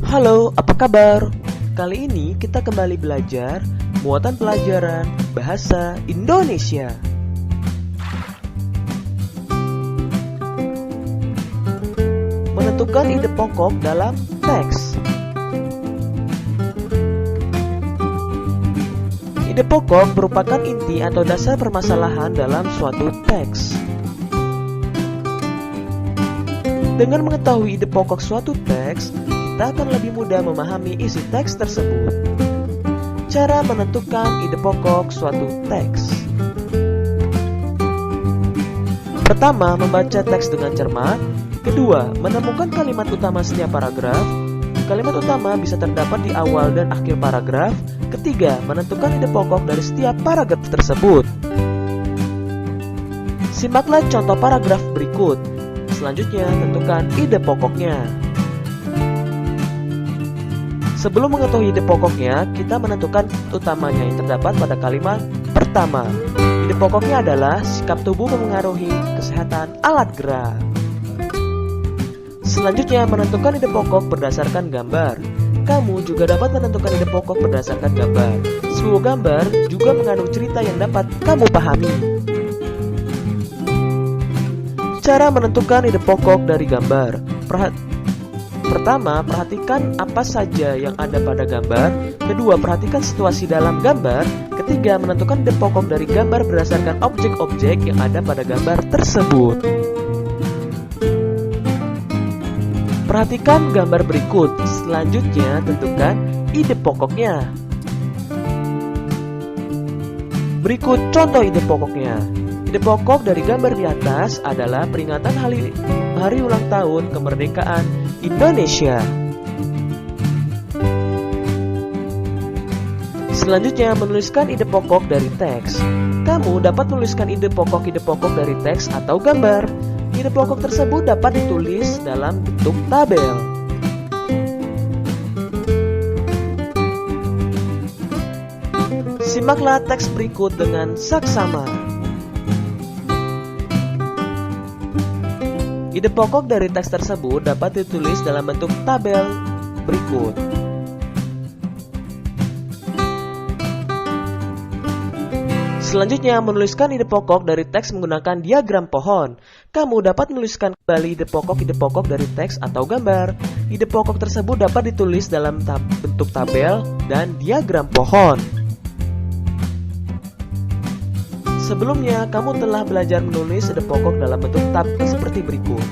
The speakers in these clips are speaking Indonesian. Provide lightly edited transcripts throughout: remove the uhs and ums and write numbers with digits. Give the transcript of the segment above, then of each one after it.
Halo, apa kabar? Kali ini kita kembali belajar muatan pelajaran bahasa Indonesia. Menentukan ide pokok dalam teks. Ide pokok merupakan inti atau dasar permasalahan dalam suatu teks. Dengan mengetahui ide pokok suatu teks, kita akan lebih mudah memahami isi teks tersebut. Cara menentukan ide pokok suatu teks. Pertama, membaca teks dengan cermat. Kedua, menemukan kalimat utama setiap paragraf. Kalimat utama bisa terdapat di awal dan akhir paragraf. Ketiga, menentukan ide pokok dari setiap paragraf tersebut. Simaklah contoh paragraf berikut. Selanjutnya, tentukan ide pokoknya. Sebelum mengetahui ide pokoknya, kita menentukan utamanya yang terdapat pada kalimat pertama. Ide pokoknya adalah sikap tubuh memengaruhi kesehatan alat gerak. Selanjutnya, menentukan ide pokok berdasarkan gambar. Kamu juga dapat menentukan ide pokok berdasarkan gambar. Sebuah gambar juga mengandung cerita yang dapat kamu pahami. Cara menentukan ide pokok dari gambar. Pertama, perhatikan apa saja yang ada pada gambar. Kedua, perhatikan situasi dalam gambar. Ketiga, menentukan ide pokok dari gambar berdasarkan objek-objek yang ada pada gambar tersebut. Perhatikan gambar berikut. Selanjutnya, tentukan ide pokoknya. Berikut contoh ide pokoknya. Ide pokok dari gambar di atas adalah peringatan hari ulang tahun kemerdekaan Indonesia. Selanjutnya, menuliskan ide pokok dari teks. Kamu dapat menuliskan ide pokok dari teks atau gambar. Ide pokok tersebut dapat ditulis dalam bentuk tabel. Simaklah teks berikut dengan saksama. Ide pokok dari teks tersebut dapat ditulis dalam bentuk tabel berikut. Selanjutnya, menuliskan ide pokok dari teks menggunakan diagram pohon. Kamu dapat menuliskan kembali ide pokok dari teks atau gambar. Ide pokok tersebut dapat ditulis dalam bentuk tabel dan diagram pohon. Sebelumnya, kamu telah belajar menulis ide pokok dalam bentuk tabel seperti berikut.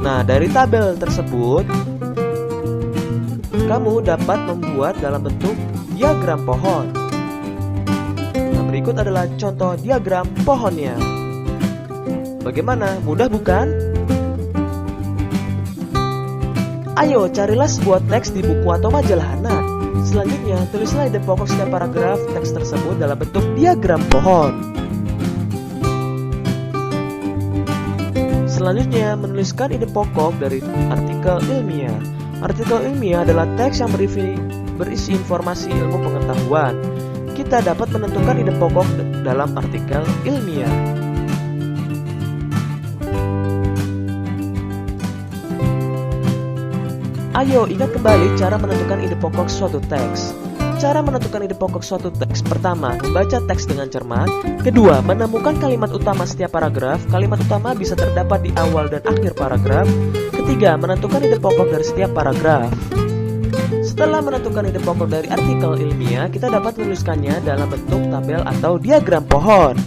Nah, dari tabel tersebut, kamu dapat membuat dalam bentuk diagram pohon. Nah, berikut adalah contoh diagram pohonnya. Bagaimana? Mudah bukan? Ayo, carilah sebuah teks di buku atau majalah anak. Selanjutnya, tulislah ide pokok setiap paragraf teks tersebut dalam bentuk diagram pohon. Selanjutnya, menuliskan ide pokok dari artikel ilmiah. Artikel ilmiah adalah teks yang berisi informasi ilmu pengetahuan. Kita dapat menentukan ide pokok dalam artikel ilmiah. Ayo, ingat kembali cara menentukan ide pokok suatu teks. Cara menentukan ide pokok suatu teks. Pertama, membaca teks dengan cermat. Kedua, menemukan kalimat utama setiap paragraf. Kalimat utama bisa terdapat di awal dan akhir paragraf. Ketiga, menentukan ide pokok dari setiap paragraf. Setelah menentukan ide pokok dari artikel ilmiah, kita dapat menuliskannya dalam bentuk tabel atau diagram pohon.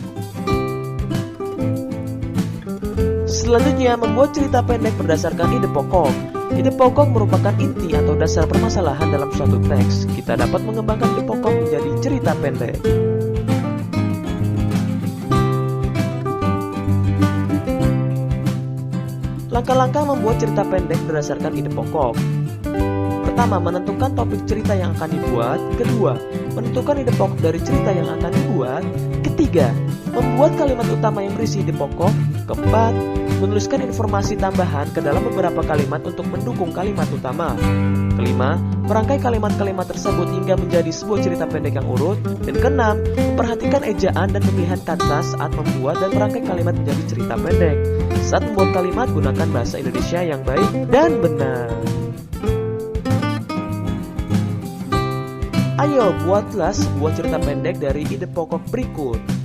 Selanjutnya, membuat cerita pendek berdasarkan ide pokok. Ide pokok merupakan inti atau dasar permasalahan dalam suatu teks. Kita dapat mengembangkan ide pokok menjadi cerita pendek. Langkah-langkah membuat cerita pendek berdasarkan ide pokok. Pertama, menentukan topik cerita yang akan dibuat. Kedua, menentukan ide pokok dari cerita yang akan dibuat. Ketiga, membuat kalimat utama yang berisi ide pokok. Keempat, menuliskan informasi tambahan ke dalam beberapa kalimat untuk mendukung kalimat utama. Kelima, merangkai kalimat-kalimat tersebut hingga menjadi sebuah cerita pendek yang urut. Dan keenam, memperhatikan ejaan dan pemilihan kata saat membuat dan merangkai kalimat menjadi cerita pendek. Saat membuat kalimat, gunakan bahasa Indonesia yang baik dan benar. Ayo buatlah sebuah cerita pendek dari ide pokok berikut.